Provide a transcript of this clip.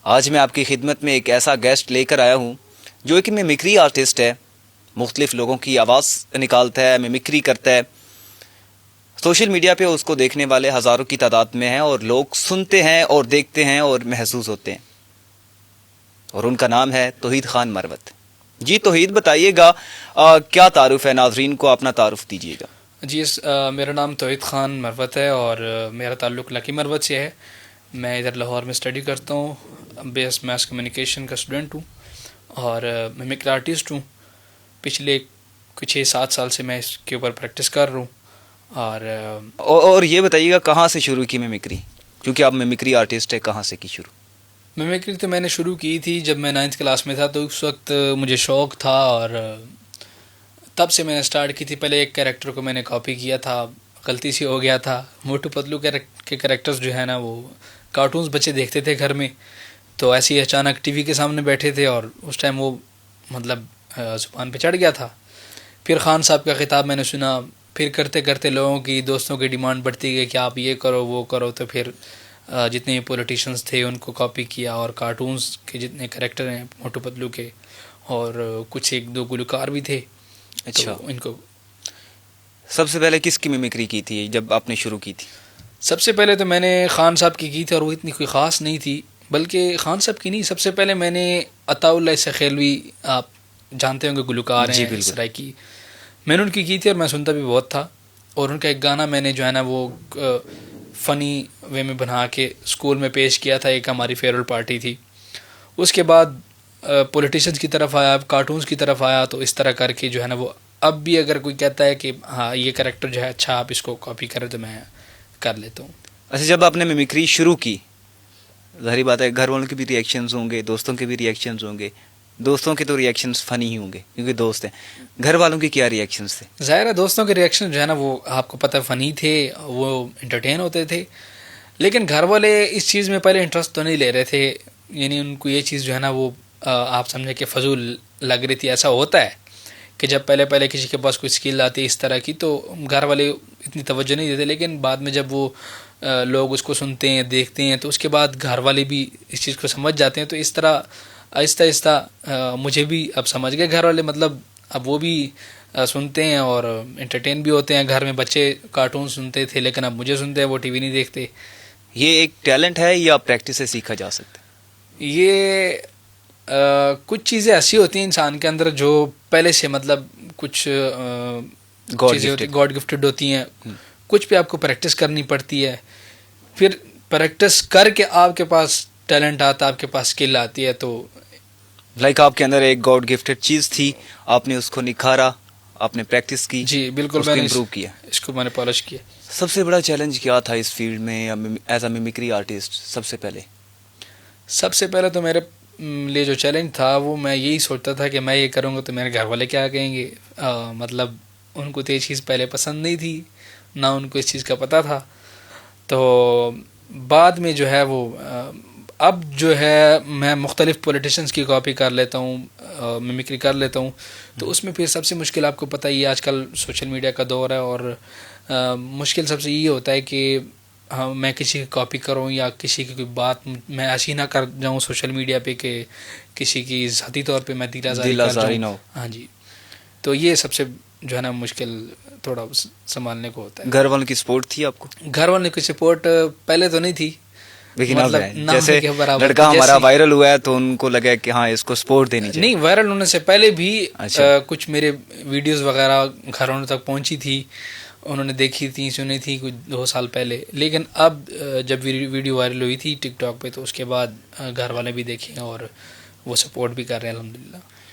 आज मैं आपकी खिदमत में एक ऐसा गेस्ट लेकर आया हूँ जो एक मिमिक्री आर्टिस्ट है। मुख्तलिफ लोगों की आवाज़ निकालता है, मिमिक्री करता है। सोशल मीडिया पे उसको देखने वाले हज़ारों की तादाद में हैं और लोग सुनते हैं और देखते हैं और महसूस होते हैं। और उनका नाम है तौहीद खान मरवत। जी तौहीद, बताइएगा क्या तारुफ है, नाजरीन को अपना तारुफ दीजिएगा। जी मेरा नाम तौहीद खान मरवत है और मेरा ताल्लुक़ लकी मरवत से है। मैं इधर लाहौर में स्टडी करता हूँ। बेस मास कम्युनिकेशन का स्टूडेंट हूँ और मिमिक्री आर्टिस्ट हूँ। पिछले कुछ 6-7 साल से मैं इसके ऊपर प्रैक्टिस कर रहा हूँ। और ये बताइएगा कहाँ से शुरू की मिमिक्री, क्योंकि आप मिमिक्री आर्टिस्ट है, कहाँ से की शुरू? मिमिक्री तो मैंने शुरू की थी जब मैं 9th क्लास में था, तो उस वक्त मुझे शौक़ था और तब से मैंने स्टार्ट की थी। पहले एक कैरेक्टर को मैंने कॉपी किया था, गलती से हो गया था। मोटू पतलू के कैरेक्टर्स जो है ना, वो कार्टून्स बच्चे देखते थे घर में, तो ऐसे ही अचानक टीवी के सामने बैठे थे और उस टाइम वो मतलब ज़ुबान पे चढ़ गया था। फिर खान साहब का खिताब मैंने सुना, फिर करते करते लोगों की, दोस्तों की डिमांड बढ़ती गई कि आप ये करो वो करो, तो फिर जितने पॉलिटिशियंस थे उनको कॉपी किया और कार्टून्स के जितने कैरेक्टर हैं मोटू पतलू के, और कुछ 1-2 गुलकार भी थे। अच्छा, तो इनको सबसे पहले किसकी मिमिक्री की थी जब आपने शुरू की थी? सबसे पहले तो मैंने खान साहब की थी और वो इतनी कोई ख़ास नहीं थी। बल्कि खान साहब की नहीं, सबसे पहले मैंने अताउल्लाह सखेलवी, आप जानते होंगे, गुलकार जी हैं बिल्कुल। सराइकी, मैंने उनकी की थी और मैं सुनता भी बहुत था। और उनका एक गाना मैंने जो है ना वो फ़नी वे में बना के स्कूल में पेश किया था। एक हमारी फेयरवेल पार्टी थी। उसके बाद पॉलिटिशियंस की तरफ आया, कार्टून्स की तरफ आया, तो इस तरह करके जो है ना वो अब भी अगर कोई कहता है कि हाँ ये कैरेक्टर जो है अच्छा, आप इसको कॉपी करें, तो मैं कर लेता हूँ। अच्छा, जब आपने मिमिक्री शुरू की, ज़ाहिर बात है घर वालों के भी रिएक्शंस होंगे, दोस्तों के भी रिएक्शंस होंगे। दोस्तों के तो रिएक्शंस फ़नी ही होंगे क्योंकि दोस्त हैं। घर वालों के क्या रिएक्शंस थे? ज़ाहिर है दोस्तों के रिएक्शन जो है ना वो आपको पता है फ़नी थे, वो एंटरटेन होते थे। लेकिन घर वाले इस चीज़ में पहले इंटरेस्ट तो नहीं ले रहे थे। यानी उनको ये चीज़ जो है ना वो आप समझे कि फ़जूल लग रही थी। ऐसा होता है कि जब पहले पहले किसी के पास कोई स्किल आती है इस तरह की, तो घर वाले इतनी तवज्जो नहीं देते। लेकिन बाद में जब वो लोग उसको सुनते हैं, देखते हैं, तो उसके बाद घर वाले भी इस चीज़ को समझ जाते हैं। तो इस तरह आहिस्ता आहिस्ता मुझे भी अब समझ गए घर वाले। मतलब अब वो भी सुनते हैं और एंटरटेन भी होते हैं। घर में बच्चे कार्टून सुनते थे लेकिन अब मुझे सुनते हैं, वो टीवी नहीं देखते। ये एक टैलेंट है या प्रैक्टिस से सीखा जा सकता है? ये कुछ चीज़ें ऐसी होती हैं इंसान के अंदर जो पहले से मतलब कुछ चीज़ें होती गॉड गिफ्टेड होती हैं। कुछ पे आपको प्रैक्टिस करनी पड़ती है, फिर प्रैक्टिस करके आपके पास टैलेंट आता, आपके पास स्किल आती है। तो लाइक आपके अंदर एक गॉड गिफ्टेड चीज़ थी, आपने उसको निखारा, आपने प्रैक्टिस की, जी बिल्कुल, उसको मैंने इम्प्रूव किया। इसको मैंने पॉलिश किया। सबसे बड़ा चैलेंज क्या था इस फील्ड में या एज अ मिमिक्री आर्टिस्ट? सबसे पहले तो मेरे लिए जो चैलेंज था वो मैं यही सोचता था कि मैं ये करूँगा तो मेरे घर वाले क्या कहेंगे। मतलब उनको तो ये चीज़ पहले पसंद नहीं थी, ना उनको इस चीज़ का पता था। तो बाद में जो है वो अब जो है मैं मुख्तलिफ़ पॉलिटिशियंस की कॉपी कर लेता हूँ, मिमिक्री कर लेता हूँ। तो उसमें फिर सबसे मुश्किल आपको पता ही है, आजकल सोशल मीडिया का दौर है और मुश्किल सबसे ये होता है कि हाँ मैं किसी की कॉपी करूँ या किसी की कोई बात मैं ऐसी ना कर जाऊँ सोशल मीडिया पे कि किसी की ज़ाती तौर पे मैं दिलाज़ारी कर जाऊँ। हाँ जी, तो ये सबसे जो है ना मुश्किल थोड़ा संभालने को होता है। घर वालों की सपोर्ट थी आपको? घर वालों की सपोर्ट पहले तो नहीं थी, लेकिन मतलब अब है, जैसे लड़का हमारा जैसे वायरल हुआ है तो उनको लगा कि हाँ इसको सपोर्ट देनी चाहिए। नहीं, वायरल होने से पहले भी अच्छा। कुछ मेरे वीडियोस वगैरह घरों तक पहुंची थी, उन्होंने देखी थी, सुनी थी कुछ 2 साल पहले। लेकिन अब जब वीडियो वायरल हुई थी टिकटॉक पे, तो उसके बाद घर वाले भी देखे और वो सपोर्ट भी कर रहे हैं अल्हम्दुलिल्लाह।